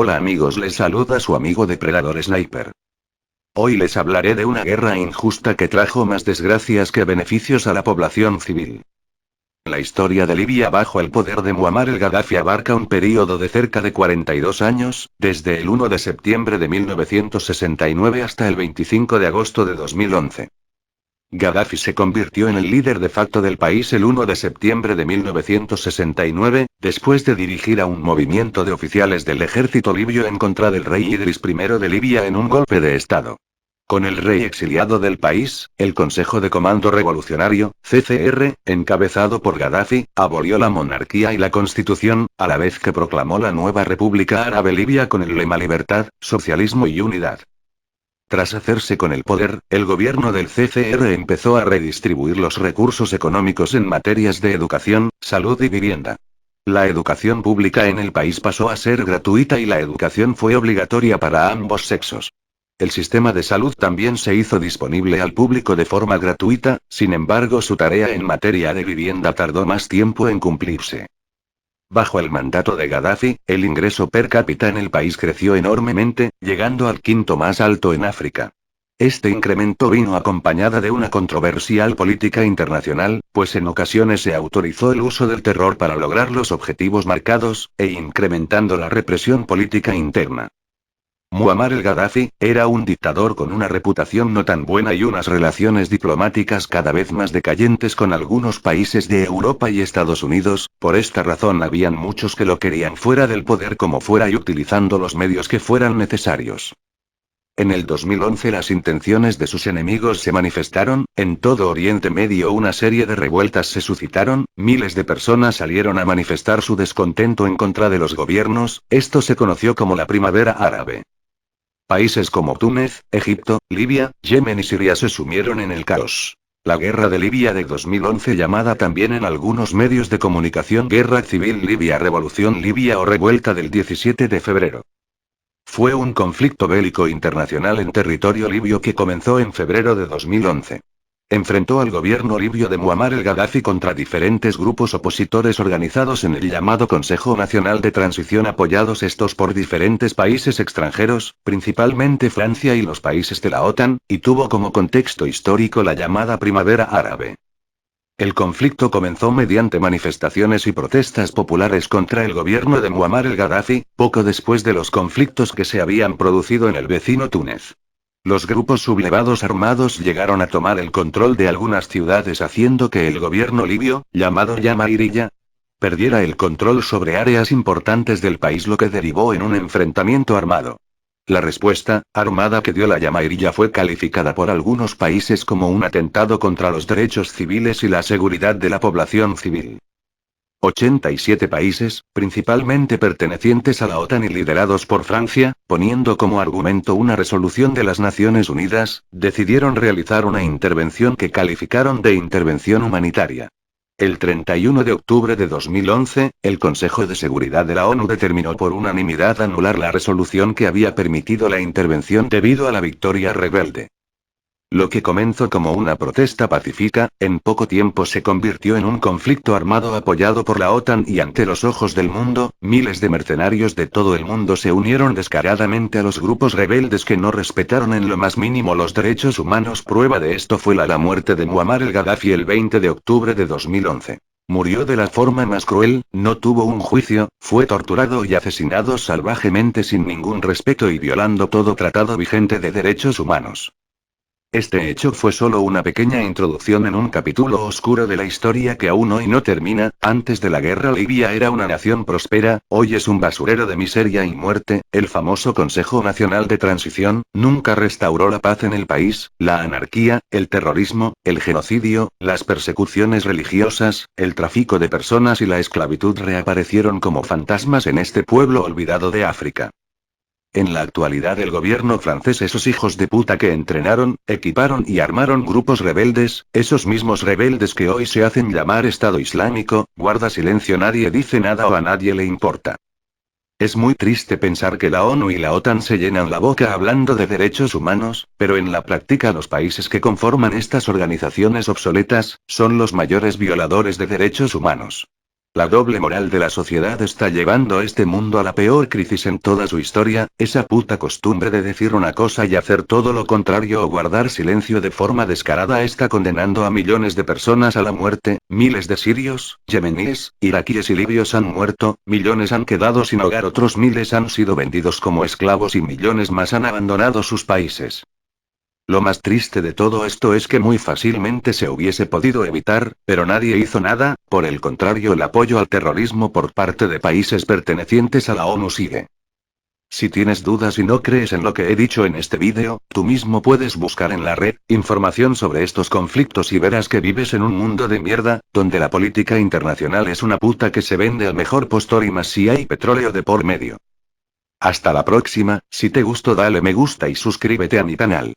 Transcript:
Hola amigos, les saluda su amigo Depredador Sniper. Hoy les hablaré de una guerra injusta que trajo más desgracias que beneficios a la población civil. La historia de Libia bajo el poder de Muammar el-Gaddafi abarca un período de cerca de 42 años, desde el 1 de septiembre de 1969 hasta el 25 de agosto de 2011. Gaddafi se convirtió en el líder de facto del país el 1 de septiembre de 1969, después de dirigir a un movimiento de oficiales del ejército libio en contra del rey Idris I de Libia en un golpe de estado. Con el rey exiliado del país, el Consejo de Comando Revolucionario, CCR, encabezado por Gaddafi, abolió la monarquía y la constitución, a la vez que proclamó la nueva República Árabe Libia con el lema Libertad, Socialismo y Unidad. Tras hacerse con el poder, el gobierno del CCR empezó a redistribuir los recursos económicos en materias de educación, salud y vivienda. La educación pública en el país pasó a ser gratuita y la educación fue obligatoria para ambos sexos. El sistema de salud también se hizo disponible al público de forma gratuita, sin embargo su tarea en materia de vivienda tardó más tiempo en cumplirse. Bajo el mandato de Gaddafi, el ingreso per cápita en el país creció enormemente, llegando al quinto más alto en África. Este incremento vino acompañada de una controversial política internacional, pues en ocasiones se autorizó el uso del terror para lograr los objetivos marcados, e incrementando la represión política interna. Muammar el-Gaddafi era un dictador con una reputación no tan buena y unas relaciones diplomáticas cada vez más decayentes con algunos países de Europa y Estados Unidos, por esta razón habían muchos que lo querían fuera del poder como fuera y utilizando los medios que fueran necesarios. En el 2011 las intenciones de sus enemigos se manifestaron, en todo Oriente Medio una serie de revueltas se suscitaron, miles de personas salieron a manifestar su descontento en contra de los gobiernos, esto se conoció como la Primavera Árabe. Países como Túnez, Egipto, Libia, Yemen y Siria se sumieron en el caos. La guerra de Libia de 2011, llamada también en algunos medios de comunicación Guerra Civil Libia, Revolución Libia o Revuelta del 17 de febrero. Fue un conflicto bélico internacional en territorio libio que comenzó en febrero de 2011. Enfrentó al gobierno libio de Muammar el-Gaddafi contra diferentes grupos opositores organizados en el llamado Consejo Nacional de Transición, apoyados estos por diferentes países extranjeros, principalmente Francia y los países de la OTAN, y tuvo como contexto histórico la llamada Primavera Árabe. El conflicto comenzó mediante manifestaciones y protestas populares contra el gobierno de Muammar el-Gaddafi, poco después de los conflictos que se habían producido en el vecino Túnez. Los grupos sublevados armados llegaron a tomar el control de algunas ciudades haciendo que el gobierno libio, llamado Yamarilla, perdiera el control sobre áreas importantes del país, lo que derivó en un enfrentamiento armado. La respuesta armada que dio la Yamarilla fue calificada por algunos países como un atentado contra los derechos civiles y la seguridad de la población civil. 87 países, principalmente pertenecientes a la OTAN y liderados por Francia, poniendo como argumento una resolución de las Naciones Unidas, decidieron realizar una intervención que calificaron de intervención humanitaria. El 31 de octubre de 2011, el Consejo de Seguridad de la ONU determinó por unanimidad anular la resolución que había permitido la intervención debido a la victoria rebelde. Lo que comenzó como una protesta pacífica, en poco tiempo se convirtió en un conflicto armado apoyado por la OTAN y ante los ojos del mundo, miles de mercenarios de todo el mundo se unieron descaradamente a los grupos rebeldes que no respetaron en lo más mínimo los derechos humanos. Prueba de esto fue la muerte de Muammar el-Gaddafi el 20 de octubre de 2011. Murió de la forma más cruel, no tuvo un juicio, fue torturado y asesinado salvajemente sin ningún respeto y violando todo tratado vigente de derechos humanos. Este hecho fue solo una pequeña introducción en un capítulo oscuro de la historia que aún hoy no termina. Antes de la guerra Libia era una nación próspera, hoy es un basurero de miseria y muerte. El famoso Consejo Nacional de Transición nunca restauró la paz en el país, la anarquía, el terrorismo, el genocidio, las persecuciones religiosas, el tráfico de personas y la esclavitud reaparecieron como fantasmas en este pueblo olvidado de África. En la actualidad el gobierno francés, esos hijos de puta que entrenaron, equiparon y armaron grupos rebeldes, esos mismos rebeldes que hoy se hacen llamar Estado Islámico, guarda silencio, nadie dice nada o a nadie le importa. Es muy triste pensar que la ONU y la OTAN se llenan la boca hablando de derechos humanos, pero en la práctica los países que conforman estas organizaciones obsoletas, son los mayores violadores de derechos humanos. La doble moral de la sociedad está llevando este mundo a la peor crisis en toda su historia, esa puta costumbre de decir una cosa y hacer todo lo contrario o guardar silencio de forma descarada está condenando a millones de personas a la muerte, miles de sirios, yemeníes, iraquíes y libios han muerto, millones han quedado sin hogar, otros miles han sido vendidos como esclavos y millones más han abandonado sus países. Lo más triste de todo esto es que muy fácilmente se hubiese podido evitar, pero nadie hizo nada, por el contrario el apoyo al terrorismo por parte de países pertenecientes a la ONU sigue. Si tienes dudas y no crees en lo que he dicho en este vídeo, tú mismo puedes buscar en la red información sobre estos conflictos y verás que vives en un mundo de mierda, donde la política internacional es una puta que se vende al mejor postor y más si hay petróleo de por medio. Hasta la próxima, si te gustó dale me gusta y suscríbete a mi canal.